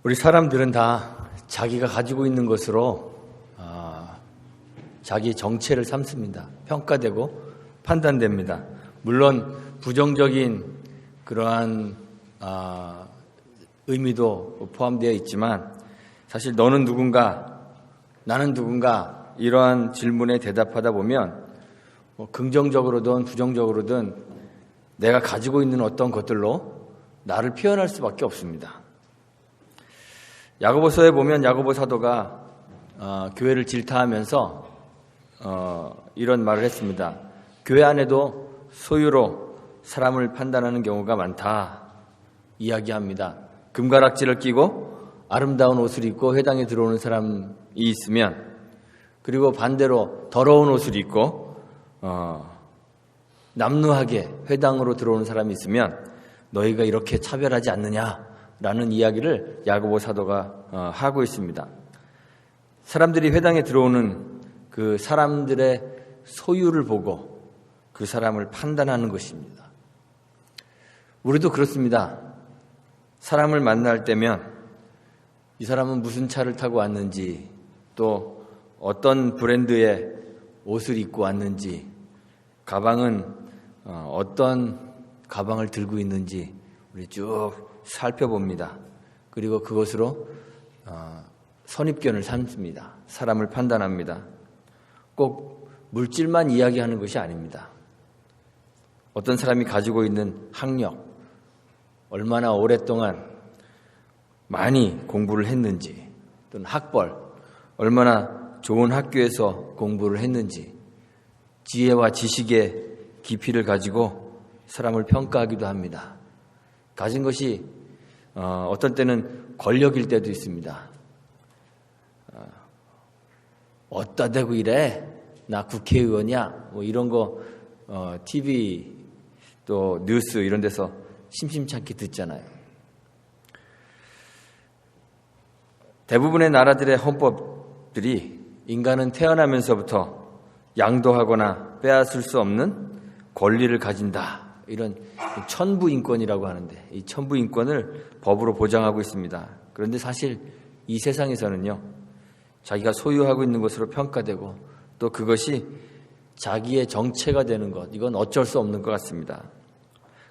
우리 사람들은 다 자기가 가지고 있는 것으로 자기 정체를 삼습니다. 평가되고 판단됩니다. 물론 부정적인 그러한 의미도 포함되어 있지만 사실 너는 누군가, 나는 누군가 이러한 질문에 대답하다 보면 긍정적으로든 부정적으로든 내가 가지고 있는 어떤 것들로 나를 표현할 수밖에 없습니다. 야고보서에 보면 야고보 사도가 교회를 질타하면서 이런 말을 했습니다. 교회 안에도 소유로 사람을 판단하는 경우가 많다 이야기합니다. 금가락지를 끼고 아름다운 옷을 입고 회당에 들어오는 사람이 있으면, 그리고 반대로 더러운 옷을 입고 남루하게 회당으로 들어오는 사람이 있으면 너희가 이렇게 차별하지 않느냐라는 이야기를 야고보 사도가 하고 있습니다. 사람들이 회당에 들어오는 그 사람들의 소유를 보고 그 사람을 판단하는 것입니다. 우리도 그렇습니다. 사람을 만날 때면 이 사람은 무슨 차를 타고 왔는지, 또 어떤 브랜드의 옷을 입고 왔는지, 가방은 어떤 가방을 들고 있는지 우리 쭉 살펴봅니다. 그리고 그것으로 선입견을 삼습니다. 사람을 판단합니다. 꼭 물질만 이야기하는 것이 아닙니다. 어떤 사람이 가지고 있는 학력, 얼마나 오랫동안 많이 공부를 했는지, 또는 학벌, 얼마나 좋은 학교에서 공부를 했는지, 지혜와 지식의 깊이를 가지고 사람을 평가하기도 합니다. 가진 것이 어떤 때는 권력일 때도 있습니다. 어디다 대고 이래? 나 국회의원이야? 뭐 이런 거 TV 또 뉴스 이런 데서 심심찮게 듣잖아요. 대부분의 나라들의 헌법들이 인간은 태어나면서부터 양도하거나 빼앗을 수 없는 권리를 가진다, 이런 천부인권이라고 하는데, 이 천부인권을 법으로 보장하고 있습니다. 그런데 사실 이 세상에서는요, 자기가 소유하고 있는 것으로 평가되고 또 그것이 자기의 정체가 되는 것, 이건 어쩔 수 없는 것 같습니다.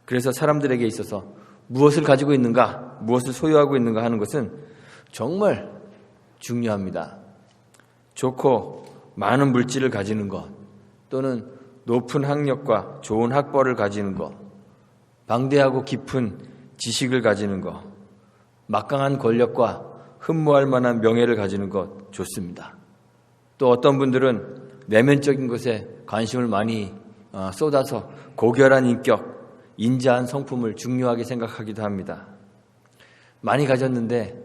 그래서 사람들에게 있어서 무엇을 가지고 있는가, 무엇을 소유하고 있는가 하는 것은 정말 중요합니다. 좋고 많은 물질을 가지는 것, 또는 높은 학력과 좋은 학벌을 가지는 것, 방대하고 깊은 지식을 가지는 것, 막강한 권력과 흠모할 만한 명예를 가지는 것 좋습니다. 또 어떤 분들은 내면적인 것에 관심을 많이 쏟아서 고결한 인격, 인자한 성품을 중요하게 생각하기도 합니다. 많이 가졌는데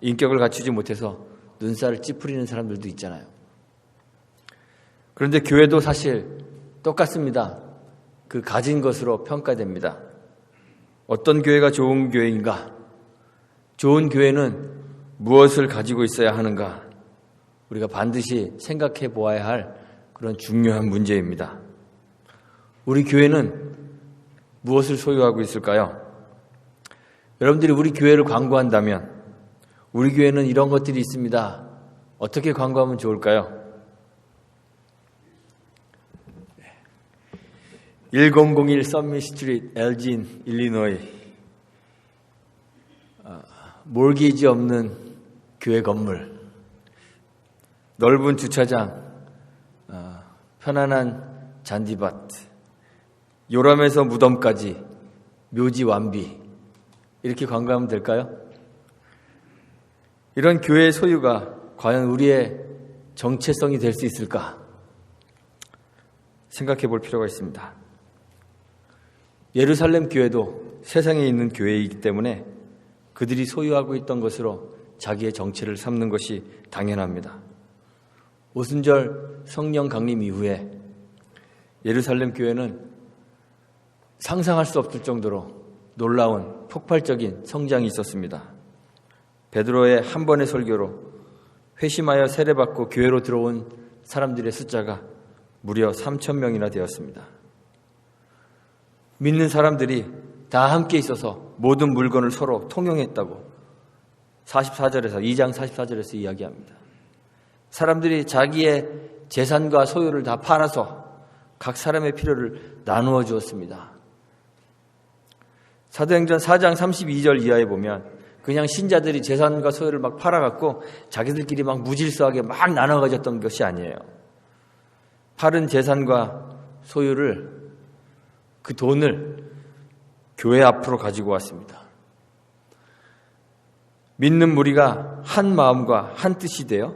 인격을 갖추지 못해서 눈살을 찌푸리는 사람들도 있잖아요. 그런데 교회도 사실 똑같습니다. 그 가진 것으로 평가됩니다. 어떤 교회가 좋은 교회인가? 좋은 교회는 무엇을 가지고 있어야 하는가? 우리가 반드시 생각해 보아야 할 그런 중요한 문제입니다. 우리 교회는 무엇을 소유하고 있을까요? 여러분들이 우리 교회를 광고한다면, 우리 교회는 이런 것들이 있습니다, 어떻게 광고하면 좋을까요? 1001 서밋 스트리트, 엘진, 일리노이. 몰기지 없는 교회 건물, 넓은 주차장, 편안한 잔디밭, 요람에서 무덤까지 묘지 완비, 이렇게 광고하면 될까요? 이런 교회의 소유가 과연 우리의 정체성이 될 수 있을까? 생각해 볼 필요가 있습니다. 예루살렘 교회도 세상에 있는 교회이기 때문에 그들이 소유하고 있던 것으로 자기의 정체를 삼는 것이 당연합니다. 오순절 성령 강림 이후에 예루살렘 교회는 상상할 수 없을 정도로 놀라운 폭발적인 성장이 있었습니다. 베드로의 한 번의 설교로 회심하여 세례받고 교회로 들어온 사람들의 숫자가 무려 3,000명이나 되었습니다. 믿는 사람들이 다 함께 있어서 모든 물건을 서로 통용했다고, 44절에서 2장 44절에서 이야기합니다. 사람들이 자기의 재산과 소유를 다 팔아서 각 사람의 필요를 나누어 주었습니다. 사도행전 4장 32절 이하에 보면 그냥 신자들이 재산과 소유를 막 팔아갖고 자기들끼리 막 무질서하게 막 나눠 가졌던 것이 아니에요. 팔은 재산과 소유를, 그 돈을 교회 앞으로 가지고 왔습니다. 믿는 무리가 한 마음과 한 뜻이 되어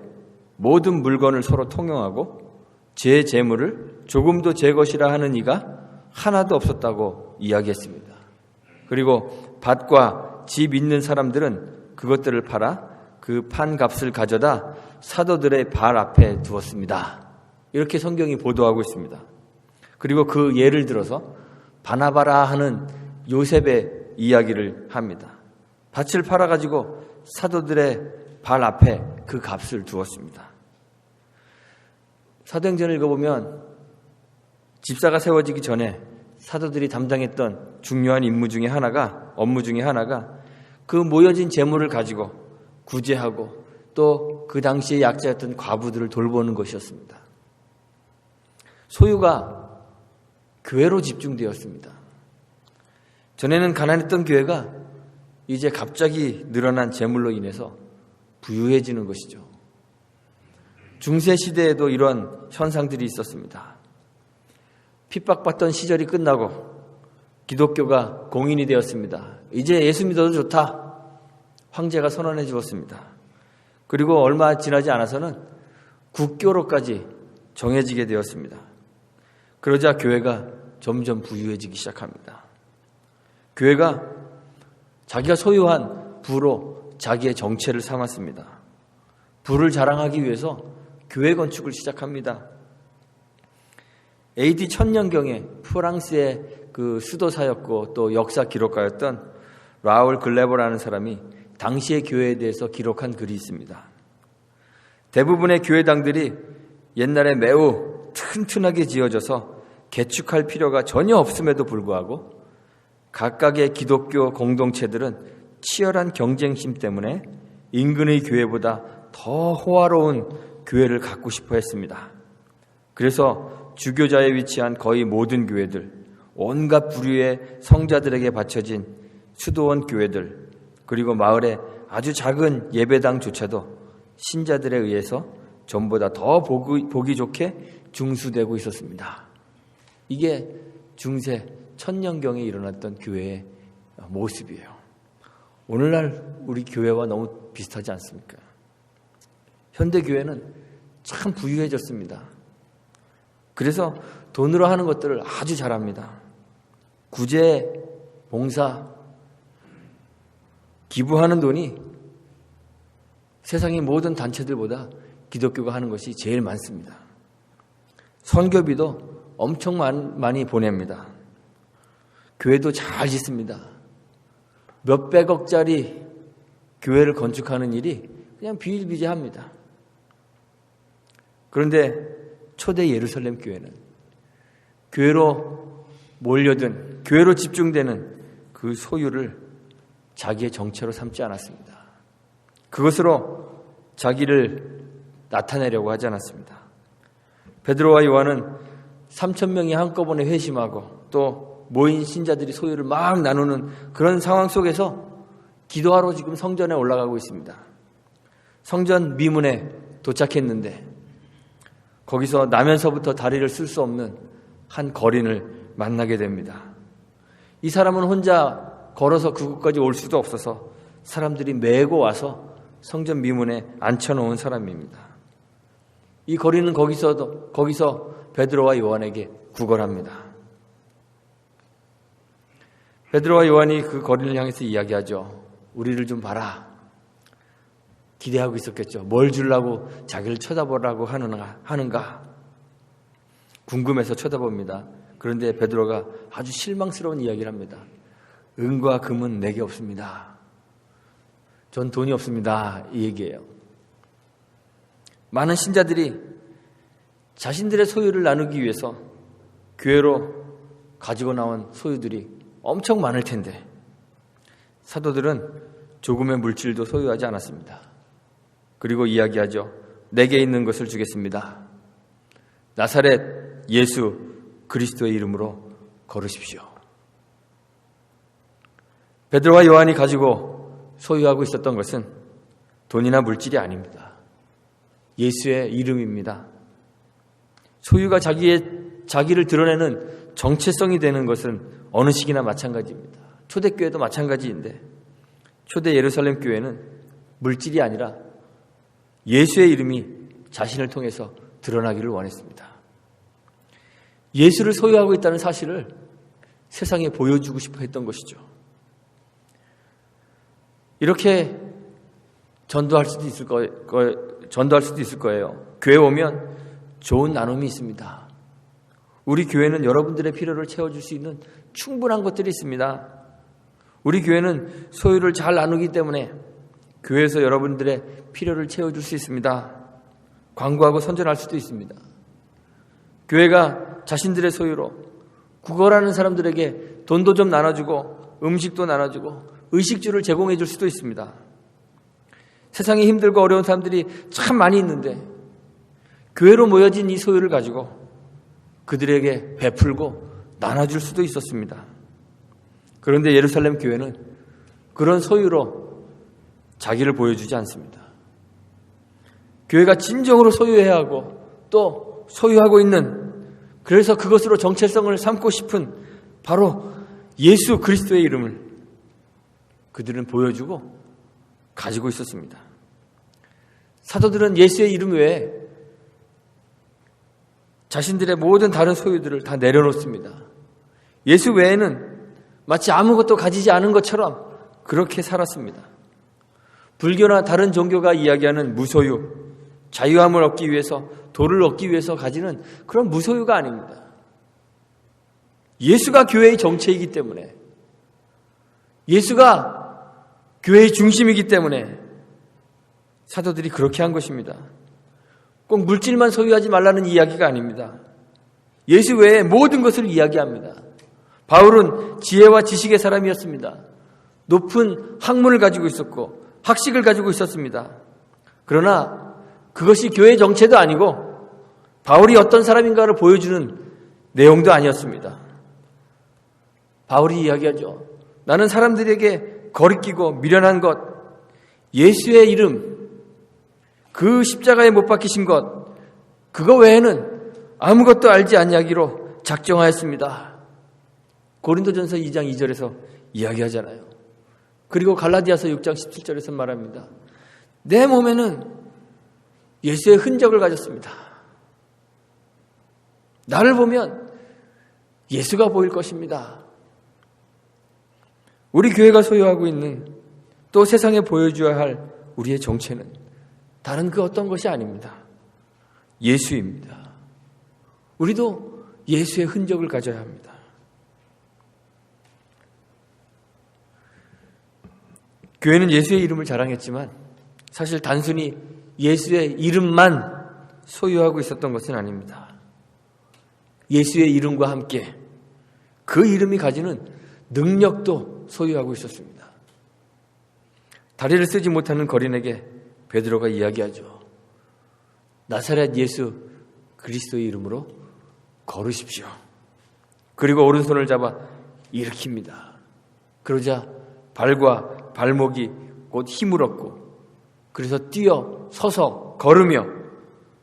모든 물건을 서로 통용하고 제 재물을 조금도 제 것이라 하는 이가 하나도 없었다고 이야기했습니다. 그리고 밭과 집 있는 사람들은 그것들을 팔아 그 판 값을 가져다 사도들의 발 앞에 두었습니다. 이렇게 성경이 보도하고 있습니다. 그리고 그 예를 들어서 바나바라 하는 요셉의 이야기를 합니다. 밭을 팔아가지고 사도들의 발 앞에 그 값을 두었습니다. 사도행전을 읽어보면 집사가 세워지기 전에 사도들이 담당했던 중요한 업무 중에 하나가 그 모여진 재물을 가지고 구제하고 또 그 당시에 약자였던 과부들을 돌보는 것이었습니다. 소유가 교회로 집중되었습니다. 전에는 가난했던 교회가 이제 갑자기 늘어난 재물로 인해서 부유해지는 것이죠. 중세 시대에도 이런 현상들이 있었습니다. 핍박받던 시절이 끝나고 기독교가 공인이 되었습니다. 이제 예수 믿어도 좋다. 황제가 선언해 주었습니다. 그리고 얼마 지나지 않아서는 국교로까지 정해지게 되었습니다. 그러자 교회가 점점 부유해지기 시작합니다. 교회가 자기가 소유한 부로 자기의 정체를 삼았습니다. 부를 자랑하기 위해서 교회 건축을 시작합니다. AD 1000년경에 프랑스의 그 수도사였고 또 역사 기록가였던 라울 글레버라는 사람이 당시의 교회에 대해서 기록한 글이 있습니다. 대부분의 교회당들이 옛날에 매우 튼튼하게 지어져서 개축할 필요가 전혀 없음에도 불구하고 각각의 기독교 공동체들은 치열한 경쟁심 때문에 인근의 교회보다 더 호화로운 교회를 갖고 싶어 했습니다. 그래서 주교자에 위치한 거의 모든 교회들, 온갖 부류의 성자들에게 바쳐진 수도원 교회들, 그리고 마을의 아주 작은 예배당조차도 신자들에 의해서 전보다 더 보기 좋게 중수되고 있었습니다. 이게 중세 1000년경에 일어났던 교회의 모습이에요. 오늘날 우리 교회와 너무 비슷하지 않습니까? 현대교회는 참 부유해졌습니다. 그래서 돈으로 하는 것들을 아주 잘합니다. 구제, 봉사, 기부하는 돈이 세상의 모든 단체들보다 기독교가 하는 것이 제일 많습니다. 선교비도 엄청 많이 보냅니다. 교회도 잘 짓습니다. 몇백억짜리 교회를 건축하는 일이 그냥 비일비재합니다. 그런데 초대 예루살렘 교회는 교회로 몰려든, 교회로 집중되는 그 소유를 자기의 정체로 삼지 않았습니다. 그것으로 자기를 나타내려고 하지 않았습니다. 베드로와 요한은 3,000명이 한꺼번에 회심하고 또 모인 신자들이 소유를 막 나누는 그런 상황 속에서 기도하러 지금 성전에 올라가고 있습니다. 성전 미문에 도착했는데 거기서 나면서부터 다리를 쓸 수 없는 한 거린을 만나게 됩니다. 이 사람은 혼자 걸어서 그곳까지 올 수도 없어서 사람들이 메고 와서 성전 미문에 앉혀놓은 사람입니다. 이 거린은 거기서 베드로와 요한에게 구걸합니다. 베드로와 요한이 그 거린을 향해서 이야기하죠. 우리를 좀 봐라. 기대하고 있었겠죠. 뭘 주려고 자기를 쳐다보라고 하는가. 궁금해서 쳐다봅니다. 그런데 베드로가 아주 실망스러운 이야기를 합니다. 은과 금은 내게 없습니다. 전 돈이 없습니다. 이 얘기예요. 많은 신자들이 자신들의 소유를 나누기 위해서 교회로 가지고 나온 소유들이 엄청 많을 텐데 사도들은 조금의 물질도 소유하지 않았습니다. 그리고 이야기하죠. 내게 있는 것을 주겠습니다. 나사렛 예수 그리스도의 이름으로 걸으십시오. 베드로와 요한이 가지고 소유하고 있었던 것은 돈이나 물질이 아닙니다. 예수의 이름입니다. 소유가 자기를 드러내는 정체성이 되는 것은 어느 시기나 마찬가지입니다. 초대교회도 마찬가지인데 초대 예루살렘 교회는 물질이 아니라 예수의 이름이 자신을 통해서 드러나기를 원했습니다. 예수를 소유하고 있다는 사실을 세상에 보여주고 싶어 했던 것이죠. 이렇게 전도할 수도 있을 거예요. 교회 오면 좋은 나눔이 있습니다. 우리 교회는 여러분들의 필요를 채워줄 수 있는 충분한 것들이 있습니다. 우리 교회는 소유를 잘 나누기 때문에 교회에서 여러분들의 필요를 채워줄 수 있습니다. 광고하고 선전할 수도 있습니다. 교회가 자신들의 소유로 구걸하는 사람들에게 돈도 좀 나눠주고 음식도 나눠주고 의식주를 제공해 줄 수도 있습니다. 세상에 힘들고 어려운 사람들이 참 많이 있는데 교회로 모여진 이 소유를 가지고 그들에게 베풀고 나눠줄 수도 있었습니다. 그런데 예루살렘 교회는 그런 소유로 자기를 보여주지 않습니다. 교회가 진정으로 소유해야 하고 또 소유하고 있는, 그래서 그것으로 정체성을 삼고 싶은 바로 예수 그리스도의 이름을 그들은 보여주고 가지고 있었습니다. 사도들은 예수의 이름 외에 자신들의 모든 다른 소유들을 다 내려놓습니다. 예수 외에는 마치 아무것도 가지지 않은 것처럼 그렇게 살았습니다. 불교나 다른 종교가 이야기하는 무소유, 자유함을 얻기 위해서, 도를 얻기 위해서 가지는 그런 무소유가 아닙니다. 예수가 교회의 정체이기 때문에, 예수가 교회의 중심이기 때문에 사도들이 그렇게 한 것입니다. 꼭 물질만 소유하지 말라는 이야기가 아닙니다. 예수 외에 모든 것을 이야기합니다. 바울은 지혜와 지식의 사람이었습니다. 높은 학문을 가지고 있었고 학식을 가지고 있었습니다. 그러나 그것이 교회의 정체도 아니고 바울이 어떤 사람인가를 보여주는 내용도 아니었습니다. 바울이 이야기하죠. 나는 사람들에게 거리끼고 미련한 것, 예수의 이름, 그 십자가에 못 박히신 것, 그거 외에는 아무것도 알지 아니하기로 작정하였습니다. 고린도전서 2장 2절에서 이야기하잖아요. 그리고 갈라디아서 6장 17절에서 말합니다. 내 몸에는 예수의 흔적을 가졌습니다. 나를 보면 예수가 보일 것입니다. 우리 교회가 소유하고 있는, 또 세상에 보여줘야 할 우리의 정체는 다른 그 어떤 것이 아닙니다. 예수입니다. 우리도 예수의 흔적을 가져야 합니다. 교회는 예수의 이름을 자랑했지만 사실 단순히 예수의 이름만 소유하고 있었던 것은 아닙니다. 예수의 이름과 함께 그 이름이 가지는 능력도 소유하고 있었습니다. 다리를 쓰지 못하는 거린에게 베드로가 이야기하죠. 나사렛 예수 그리스도의 이름으로 걸으십시오. 그리고 오른손을 잡아 일으킵니다. 그러자 발과 발목이 곧 힘을 얻고, 그래서 뛰어 서서 걸으며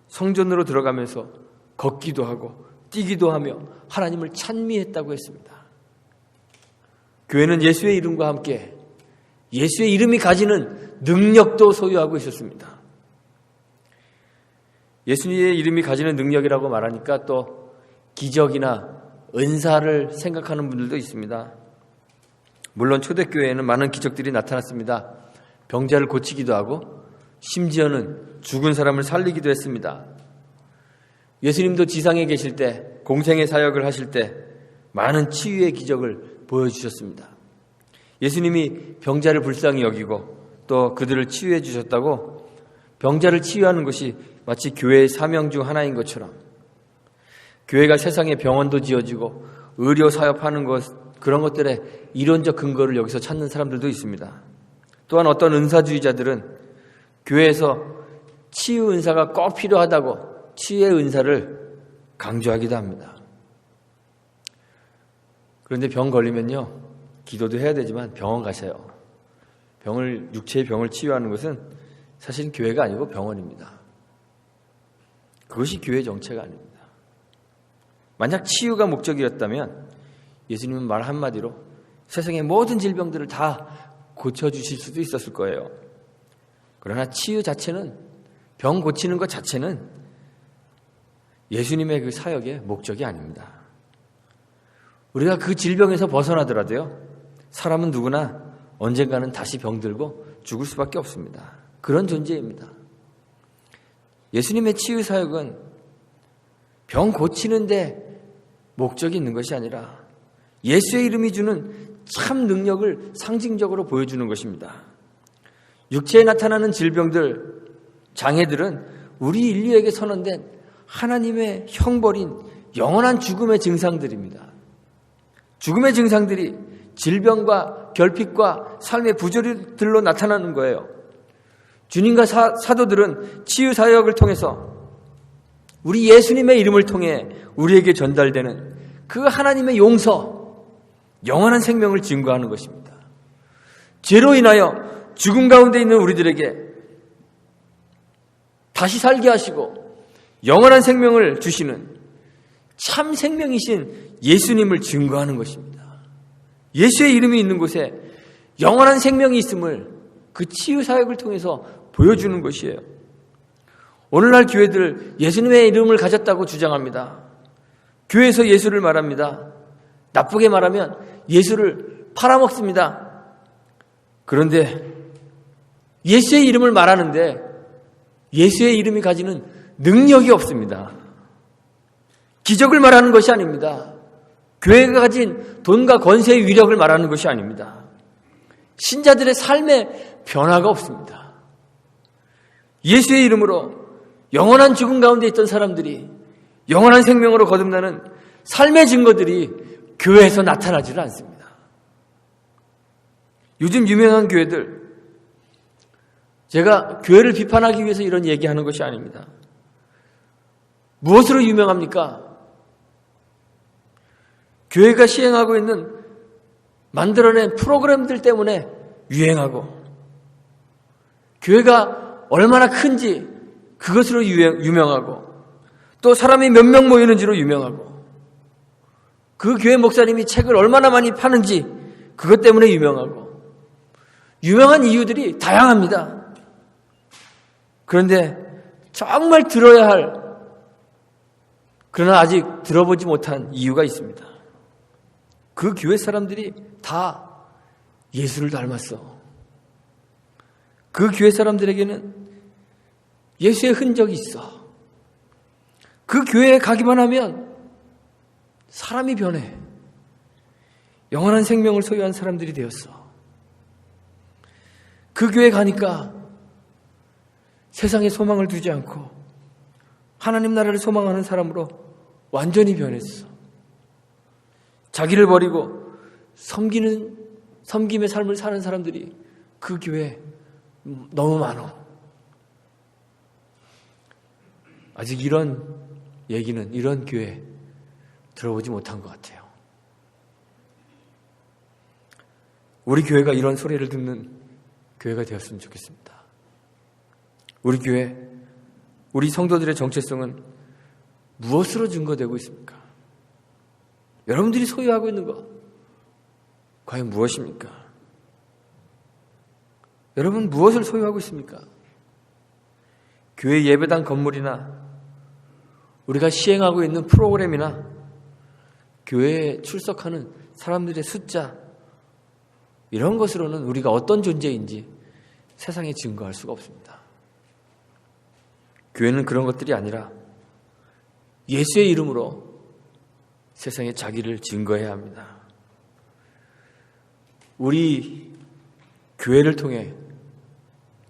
성전으로 들어가면서 걷기도 하고 뛰기도 하며 하나님을 찬미했다고 했습니다. 교회는 예수의 이름과 함께 예수의 이름이 가지는 능력도 소유하고 있었습니다. 예수님의 이름이 가지는 능력이라고 말하니까 또 기적이나 은사를 생각하는 분들도 있습니다. 물론 초대교회에는 많은 기적들이 나타났습니다. 병자를 고치기도 하고 심지어는 죽은 사람을 살리기도 했습니다. 예수님도 지상에 계실 때, 공생의 사역을 하실 때 많은 치유의 기적을 보여주셨습니다. 예수님이 병자를 불쌍히 여기고 또 그들을 치유해 주셨다고 병자를 치유하는 것이 마치 교회의 사명 중 하나인 것처럼, 교회가 세상에 병원도 지어지고 의료 사업하는 것, 그런 것들의 이론적 근거를 여기서 찾는 사람들도 있습니다. 또한 어떤 은사주의자들은 교회에서 치유 은사가 꼭 필요하다고 치유의 은사를 강조하기도 합니다. 그런데 병 걸리면요, 기도도 해야 되지만 병원 가세요. 육체의 병을 치유하는 것은 사실 교회가 아니고 병원입니다. 그것이 교회 정체가 아닙니다. 만약 치유가 목적이었다면 예수님은 말 한마디로 세상의 모든 질병들을 다 고쳐주실 수도 있었을 거예요. 그러나 치유 자체는, 병 고치는 것 자체는 예수님의 그 사역의 목적이 아닙니다. 우리가 그 질병에서 벗어나더라도요, 사람은 누구나 언젠가는 다시 병들고 죽을 수밖에 없습니다. 그런 존재입니다. 예수님의 치유 사역은 병 고치는데 목적이 있는 것이 아니라 예수의 이름이 주는 참 능력을 상징적으로 보여주는 것입니다. 육체에 나타나는 질병들, 장애들은 우리 인류에게 선언된 하나님의 형벌인 영원한 죽음의 증상들입니다. 죽음의 증상들이 질병과 결핍과 삶의 부조리들로 나타나는 거예요. 주님과 사도들은 치유 사역을 통해서 우리 예수님의 이름을 통해 우리에게 전달되는 그 하나님의 용서, 영원한 생명을 증거하는 것입니다. 죄로 인하여 죽음 가운데 있는 우리들에게 다시 살게 하시고 영원한 생명을 주시는 참 생명이신 예수님을 증거하는 것입니다. 예수의 이름이 있는 곳에 영원한 생명이 있음을 그 치유 사역을 통해서 보여주는 것이에요. 오늘날 교회들 예수님의 이름을 가졌다고 주장합니다. 교회에서 예수를 말합니다. 나쁘게 말하면 예수를 팔아먹습니다. 그런데 예수의 이름을 말하는데 예수의 이름이 가지는 능력이 없습니다. 기적을 말하는 것이 아닙니다. 교회가 가진 돈과 권세의 위력을 말하는 것이 아닙니다. 신자들의 삶의 변화가 없습니다. 예수의 이름으로 영원한 죽음 가운데 있던 사람들이 영원한 생명으로 거듭나는 삶의 증거들이 교회에서 나타나지를 않습니다. 요즘 유명한 교회들, 제가 교회를 비판하기 위해서 이런 얘기하는 것이 아닙니다. 무엇으로 유명합니까? 교회가 시행하고 있는 만들어낸 프로그램들 때문에 유행하고, 교회가 얼마나 큰지 그것으로 유명하고, 또 사람이 몇 명 모이는지로 유명하고, 그 교회 목사님이 책을 얼마나 많이 파는지 그것 때문에 유명하고, 유명한 이유들이 다양합니다. 그런데 정말 들어야 할, 그러나 아직 들어보지 못한 이유가 있습니다. 그 교회 사람들이 다 예수를 닮았어. 그 교회 사람들에게는 예수의 흔적이 있어. 그 교회에 가기만 하면 사람이 변해. 영원한 생명을 소유한 사람들이 되었어. 그 교회 가니까 세상에 소망을 두지 않고 하나님 나라를 소망하는 사람으로 완전히 변했어. 자기를 버리고 섬김의 삶을 사는 사람들이 그 교회에 너무 많아. 아직 이런 얘기는, 이런 교회 들어보지 못한 것 같아요. 우리 교회가 이런 소리를 듣는 교회가 되었으면 좋겠습니다. 우리 교회, 우리 성도들의 정체성은 무엇으로 증거되고 있습니까? 여러분들이 소유하고 있는 것 과연 무엇입니까? 여러분 무엇을 소유하고 있습니까? 교회 예배당 건물이나 우리가 시행하고 있는 프로그램이나 교회에 출석하는 사람들의 숫자, 이런 것으로는 우리가 어떤 존재인지 세상에 증거할 수가 없습니다. 교회는 그런 것들이 아니라 예수의 이름으로 세상에 자기를 증거해야 합니다. 우리 교회를 통해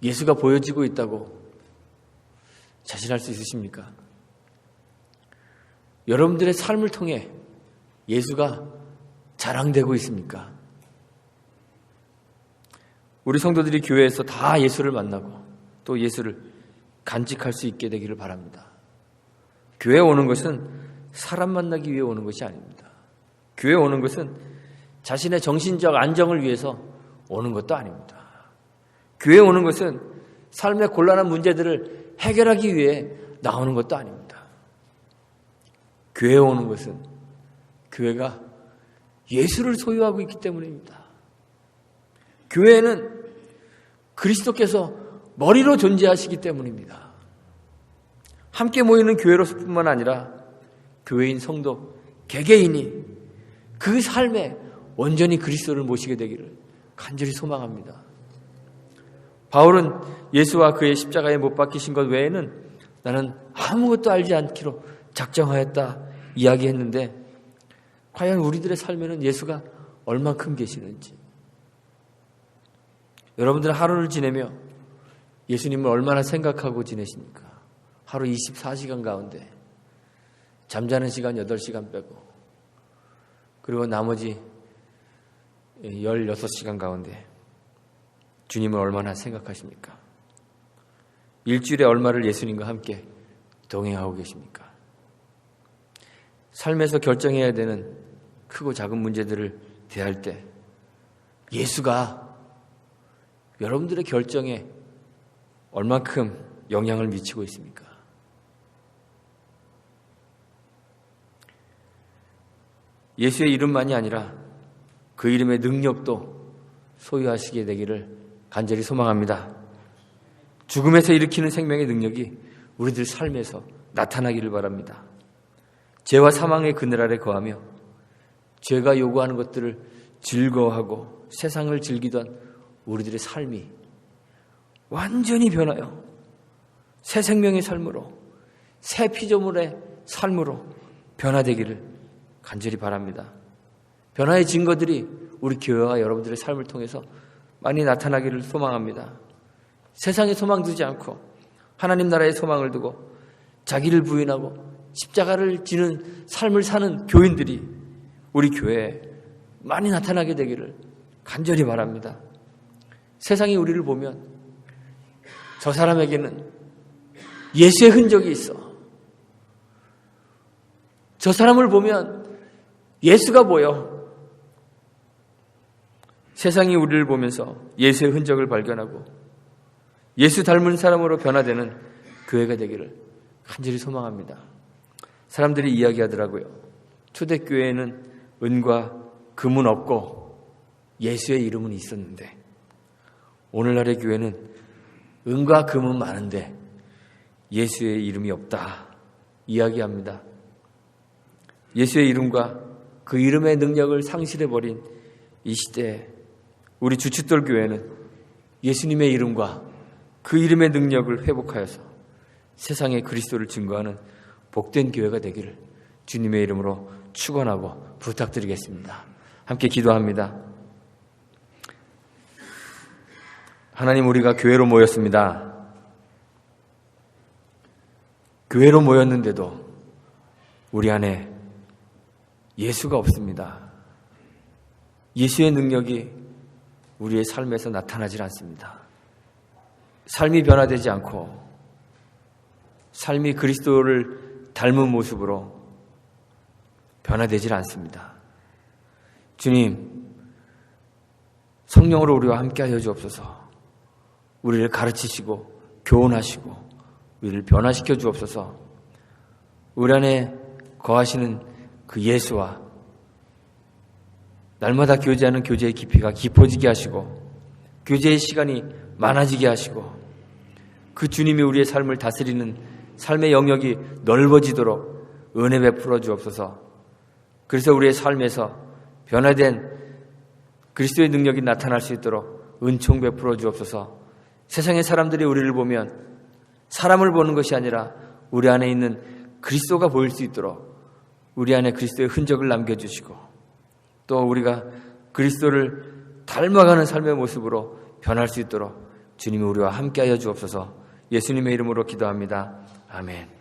예수가 보여지고 있다고 자신할 수 있으십니까? 여러분들의 삶을 통해 예수가 자랑되고 있습니까? 우리 성도들이 교회에서 다 예수를 만나고 또 예수를 간직할 수 있게 되기를 바랍니다. 교회에 오는 것은 사람 만나기 위해 오는 것이 아닙니다. 교회에 오는 것은 자신의 정신적 안정을 위해서 오는 것도 아닙니다. 교회에 오는 것은 삶의 곤란한 문제들을 해결하기 위해 나오는 것도 아닙니다. 교회에 오는 것은 교회가 예수를 소유하고 있기 때문입니다. 교회는 그리스도께서 머리로 존재하시기 때문입니다. 함께 모이는 교회로서뿐만 아니라 교회인 성도 개개인이 그 삶에 온전히 그리스도를 모시게 되기를 간절히 소망합니다. 바울은 예수와 그의 십자가에 못 박히신 것 외에는 나는 아무것도 알지 않기로 작정하였다 이야기했는데, 과연 우리들의 삶에는 예수가 얼만큼 계시는지, 여러분들은 하루를 지내며 예수님을 얼마나 생각하고 지내십니까? 하루 24시간 가운데 잠자는 시간 8시간 빼고, 그리고 나머지 16시간 가운데 주님을 얼마나 생각하십니까? 일주일에 얼마를 예수님과 함께 동행하고 계십니까? 삶에서 결정해야 되는 크고 작은 문제들을 대할 때 예수가 여러분들의 결정에 얼만큼 영향을 미치고 있습니까? 예수의 이름만이 아니라 그 이름의 능력도 소유하시게 되기를 간절히 소망합니다. 죽음에서 일으키는 생명의 능력이 우리들 삶에서 나타나기를 바랍니다. 죄와 사망의 그늘 아래 거하며 죄가 요구하는 것들을 즐거워하고 세상을 즐기던 우리들의 삶이 완전히 변하여 새 생명의 삶으로, 새 피조물의 삶으로 변화되기를 간절히 바랍니다. 변화의 증거들이 우리 교회와 여러분들의 삶을 통해서 많이 나타나기를 소망합니다. 세상에 소망 두지 않고 하나님 나라에 소망을 두고 자기를 부인하고 십자가를 지는 삶을 사는 교인들이 우리 교회에 많이 나타나게 되기를 간절히 바랍니다. 세상이 우리를 보면 저 사람에게는 예수의 흔적이 있어, 저 사람을 보면 예수가 보여, 세상이 우리를 보면서 예수의 흔적을 발견하고 예수 닮은 사람으로 변화되는 교회가 되기를 간절히 소망합니다. 사람들이 이야기하더라고요. 초대교회에는 은과 금은 없고 예수의 이름은 있었는데, 오늘날의 교회는 은과 금은 많은데 예수의 이름이 없다 이야기합니다. 예수의 이름과 그 이름의 능력을 상실해버린 이 시대에 우리 주춧돌 교회는 예수님의 이름과 그 이름의 능력을 회복하여서 세상에 그리스도를 증거하는 복된 교회가 되기를 주님의 이름으로 축원하고 부탁드리겠습니다. 함께 기도합니다. 하나님, 우리가 교회로 모였습니다. 교회로 모였는데도 우리 안에 예수가 없습니다. 예수의 능력이 우리의 삶에서 나타나질 않습니다. 삶이 변화되지 않고 삶이 그리스도를 닮은 모습으로 변화되질 않습니다. 주님, 성령으로 우리와 함께하여 주옵소서. 우리를 가르치시고 교훈하시고 우리를 변화시켜 주옵소서. 우리 안에 거하시는 그 예수와 날마다 교제하는 교제의 깊이가 깊어지게 하시고 교제의 시간이 많아지게 하시고 그 주님이 우리의 삶을 다스리는 삶의 영역이 넓어지도록 은혜 베풀어 주옵소서. 그래서 우리의 삶에서 변화된 그리스도의 능력이 나타날 수 있도록 은총 베풀어 주옵소서. 세상의 사람들이 우리를 보면 사람을 보는 것이 아니라 우리 안에 있는 그리스도가 보일 수 있도록 우리 안에 그리스도의 흔적을 남겨주시고 또 우리가 그리스도를 닮아가는 삶의 모습으로 변할 수 있도록 주님이 우리와 함께하여 주옵소서. 예수님의 이름으로 기도합니다. 아멘.